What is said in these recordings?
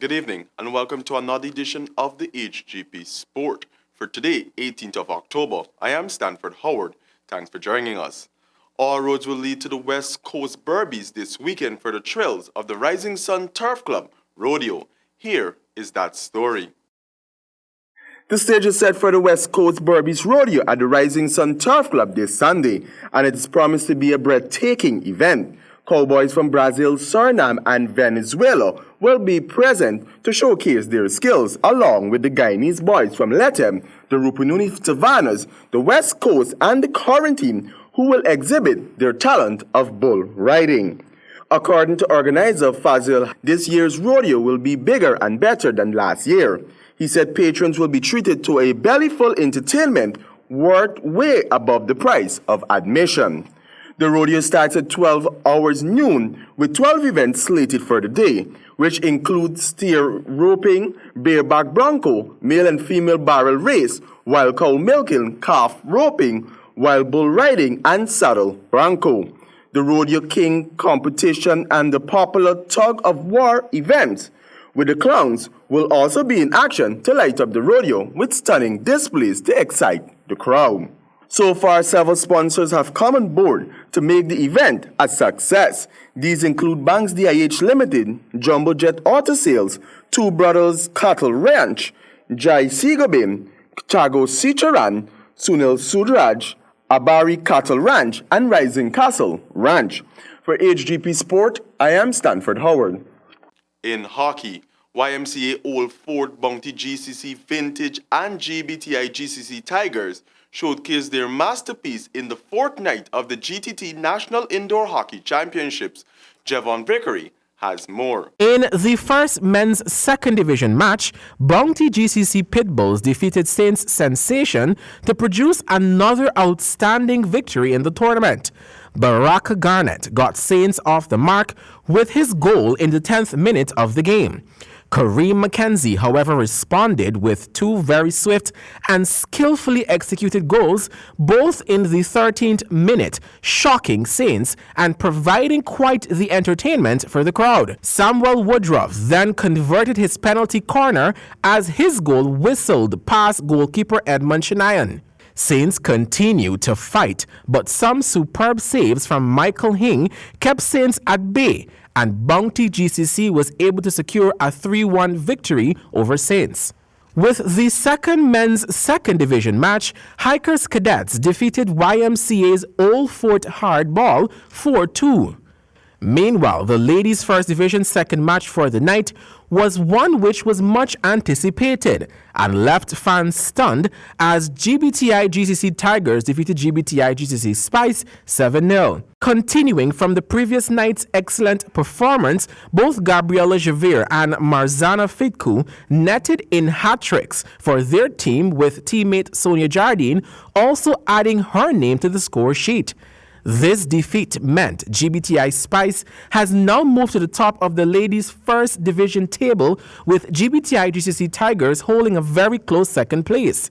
Good evening and welcome to another edition of the HGP Sport. For today, 18th of October, I am Stanford Howard. Thanks for joining us. All roads will lead to the West Coast Berbies this weekend for the thrills of the Rising Sun Turf Club Rodeo. Here is that story. The stage is set for the West Coast Berbies Rodeo at the Rising Sun Turf Club this Sunday, and it is promised to be a breathtaking event. Cowboys from Brazil, Suriname, and Venezuela will be present to showcase their skills, along with the Guyanese boys from Letem, the Rupununi Savannas, the West Coast, and the Quarantine, who will exhibit their talent of bull riding. According to organizer Fazil, this year's rodeo will be bigger and better than last year. He said patrons will be treated to a belly-full entertainment worth way above the price of admission. The rodeo starts at 12 hours noon with 12 events slated for the day, which include steer roping, bareback bronco, male and female barrel race, wild cow milking, calf roping, wild bull riding, and saddle bronco. The Rodeo King competition and the popular tug of war event with the clowns will also be in action to light up the rodeo with stunning displays to excite the crowd. So far, several sponsors have come on board to make the event a success. These include Banks DIH Limited, Jumbo Jet Auto Sales, Two Brothers Cattle Ranch, Jai Sigobin, Chago Sicharan, Sunil Sudraj, Abari Cattle Ranch, and Rising Castle Ranch. For HGP Sport, I am Stanford Howard. In hockey, YMCA Old Fort Bounty GCC Vintage and GBTI GCC Tigers showcased their masterpiece in the fourth night of the GTT National Indoor Hockey Championships. Javon Vickery has more. In the first men's second division match, Bounty GCC Pitbulls defeated Saints Sensation to produce another outstanding victory in the tournament. Baraka Garnett got Saints off the mark with his goal in the 10th minute of the game. Kareem McKenzie, however, responded with two very swift and skillfully executed goals, both in the 13th minute, shocking Saints and providing quite the entertainment for the crowd. Samuel Woodruff then converted his penalty corner as his goal whistled past goalkeeper Edmund Chinayan. Saints continued to fight, but some superb saves from Michael Hing kept Saints at bay, and Bounty GCC was able to secure a 3-1 victory over Saints. With the second men's second division match, Hikers Cadets defeated YMCA's Old Fort Hardball 4-2. Meanwhile, the ladies' first division second match for the night was one which was much anticipated and left fans stunned as GBTI GCC Tigers defeated GBTI GCC Spice 7-0. Continuing from the previous night's excellent performance, both Gabriela Javir and Marzana Fitku netted in hat-tricks for their team, with teammate Sonia Jardine also adding her name to the score sheet. This defeat meant GBTI Spice has now moved to the top of the ladies' first division table, with GBTI GCC Tigers holding a very close second place.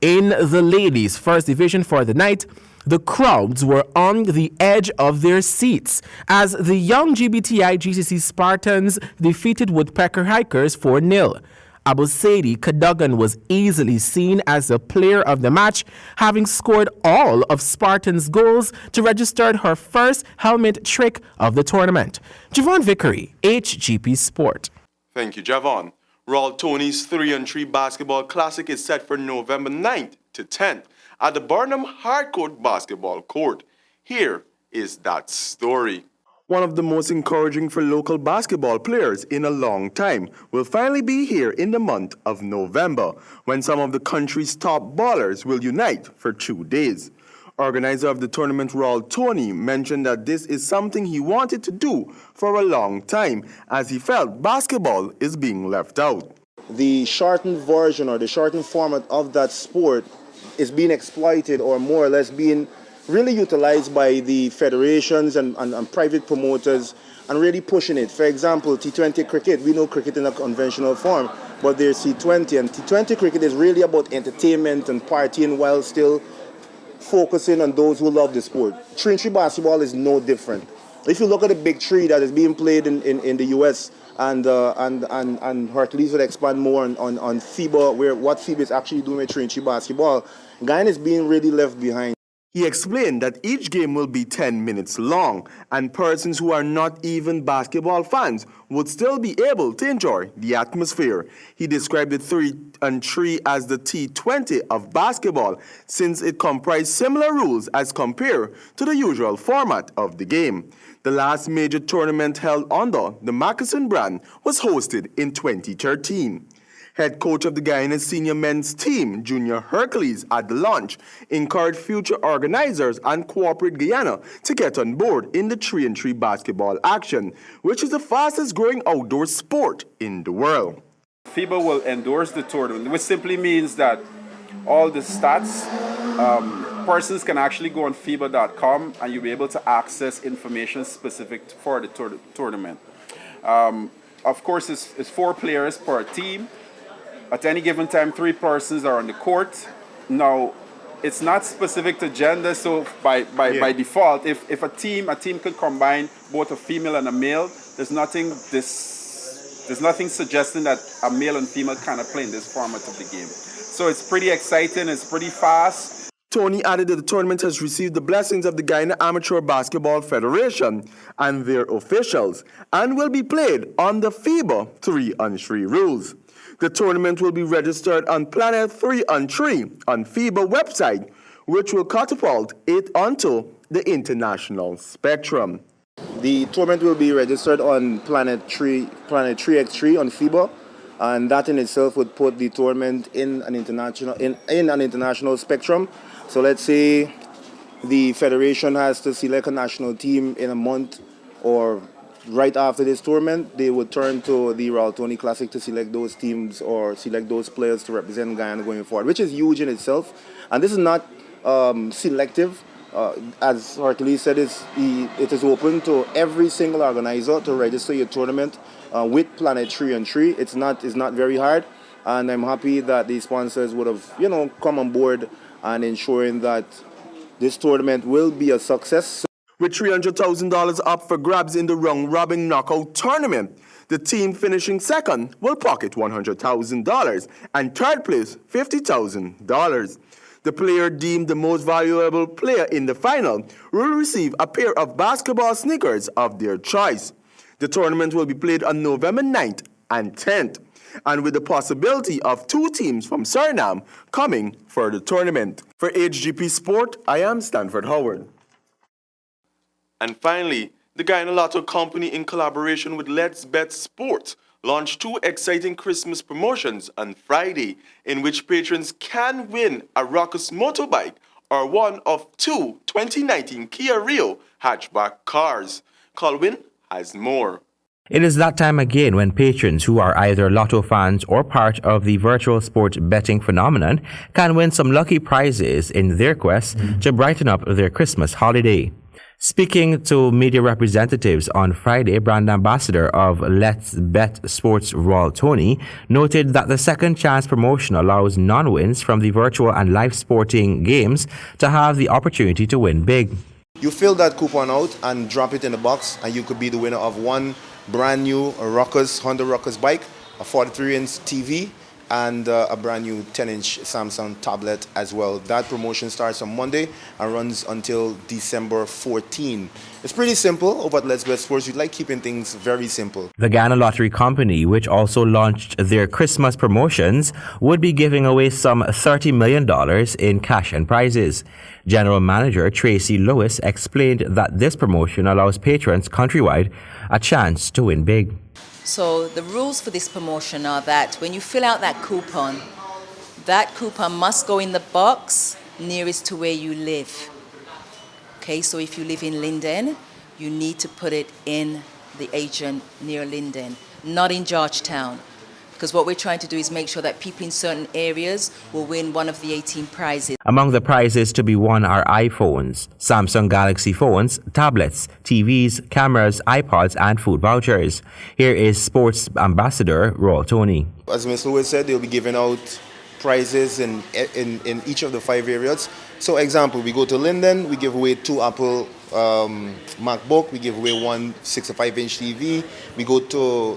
In the ladies' first division for the night, the crowds were on the edge of their seats as the young GBTI GCC Spartans defeated Woodpecker Hikers 4-0. Abosedi Cadogan was easily seen as the player of the match, having scored all of Spartan's goals to register her first helmet trick of the tournament. Javon Vickery, HGP Sport. Thank you, Javon. Royal Tony's 3-on-3 Basketball Classic is set for November 9th to 10th at the Burnham Hardcourt Basketball Court. Here is that story. One of the most encouraging for local basketball players in a long time will finally be here in the month of November, when some of the country's top ballers will unite for 2 days. Organizer of the tournament, Royal Tony, mentioned that this is something he wanted to do for a long time, as he felt basketball is being left out. The shortened version or the shortened format of that sport is being exploited, or more or less being really utilized by the federations and private promoters, and really pushing it. For example, T20 cricket, we know cricket in a conventional form, but there's T20, and T20 cricket is really about entertainment and partying while still focusing on those who love the sport. 3-on-3 basketball is no different. If you look at the big three that is being played in the US, and Hercules would expand more on FIBA, what FIBA is actually doing with 3-3 basketball. Guyana is being really left behind. He explained that each game will be 10 minutes long, and persons who are not even basketball fans would still be able to enjoy the atmosphere. He described the 3-3 as the T20 of basketball, since it comprised similar rules as compared to the usual format of the game. The last major tournament held under the Moccasin brand was hosted in 2013. Head coach of the Guyana senior men's team, Junior Hercules, at the launch, encouraged future organizers and corporate Guyana to get on board in the 3-3 basketball action, which is the fastest growing outdoor sport in the world. FIBA will endorse the tournament, which simply means that all the stats, persons can actually go on FIBA.com and you'll be able to access information specific for the tournament. Of course, it's 4 players per team. At any given time, 3 persons are on the court. Now, it's not specific to gender, so by default, if a team could combine both a female and a male, there's nothing suggesting that a male and female cannot play in this format of the game. So it's pretty exciting, it's pretty fast. Tony added that the tournament has received the blessings of the Guyana Amateur Basketball Federation and their officials, and will be played on the FIBA 3-on-3 rules. The tournament will be registered on Planet 3-on-3 on FIBA website, which will catapult it onto the international spectrum. The tournament will be registered on Planet 3x3 on FIBA, and that in itself would put the tournament in an international spectrum. So let's say the federation has to select a national team in a month, or right after this tournament, they would turn to the Royal Tony Classic to select those teams or select those players to represent Guyana going forward, which is huge in itself. And this is not selective. As Hercules said, it is open to every single organizer to register your tournament with Planet 3-on-3. It's not very hard, and I'm happy that the sponsors would have come on board and ensuring that this tournament will be a success. With $300,000 up for grabs in the round-robin knockout tournament, the team finishing second will pocket $100,000 and third place $50,000. The player deemed the most valuable player in the final will receive a pair of basketball sneakers of their choice. The tournament will be played on November 9th and 10th, and with the possibility of 2 teams from Suriname coming for the tournament. For HGP Sport, I am Stanford Howard. And finally, the Guyana Lotto Company, in collaboration with Let's Bet Sports, launched 2 exciting Christmas promotions on Friday, in which patrons can win a Ruckus motorbike or one of 2 2019 Kia Rio hatchback cars. Colwyn has more. It is that time again when patrons who are either Lotto fans or part of the virtual sport betting phenomenon can win some lucky prizes in their quest to brighten up their Christmas holiday. Speaking to media representatives on Friday, brand ambassador of Let's Bet Sports Royal Tony noted that the second chance promotion allows non-wins from the virtual and live sporting games to have the opportunity to win big. You fill that coupon out and drop it in the box, and you could be the winner of one brand new Honda Ruckus bike, a 43-inch TV, and a brand new 10-inch Samsung tablet as well. That promotion starts on Monday and runs until December 14. It's pretty simple over at Let's Bet Sports. We like keeping things very simple. The Guyana Lottery Company, which also launched their Christmas promotions, would be giving away some $30 million in cash and prizes. General Manager Tracy Lewis explained that this promotion allows patrons countrywide a chance to win big. So the rules for this promotion are that when you fill out that coupon must go in the box nearest to where you live. Okay, so if you live in Linden, you need to put it in the agent near Linden, not in Georgetown. Because what we're trying to do is make sure that people in certain areas will win one of the 18 prizes. Among the prizes to be won are iPhones, Samsung Galaxy phones, tablets, TVs, cameras, iPods, and food vouchers. Here is Sports Ambassador Royal Tony. As Ms. Lewis said, they'll be giving out prizes in each of the 5 areas. So example, we go to Linden, we give away 2 Apple MacBook, we give away 1 65-inch TV. We go to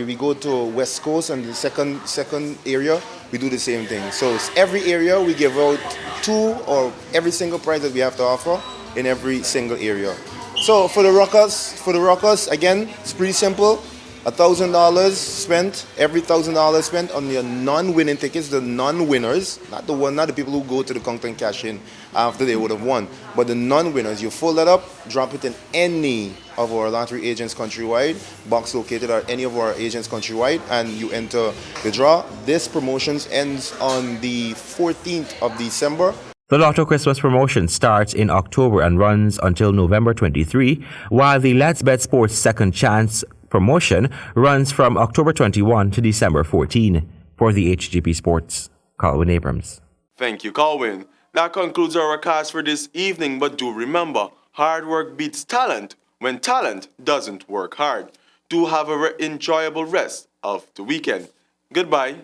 we go to West Coast, and the second area, we do the same thing. So every area we give out 2 or every single prize that we have to offer in every single area. So for the Rockers, again, it's pretty simple. $1,000 spent, every $1,000 spent on your non-winning tickets, the non-winners, not the people who go to the counter and cash in after they would have won, but the non-winners. You fold that up, drop it in any of our lottery agents countrywide, box located at any of our agents countrywide, and you enter the draw. This promotion ends on the 14th of December. The Lotto Christmas promotion starts in October and runs until November 23, while the Let's Bet Sports Second Chance promotion runs from October 21 to December 14. For the HGP Sports, Colwyn Abrams. Thank you, Colwyn. That concludes our cast for this evening, but do remember, hard work beats talent when talent doesn't work hard. Do have an enjoyable rest of the weekend. Goodbye.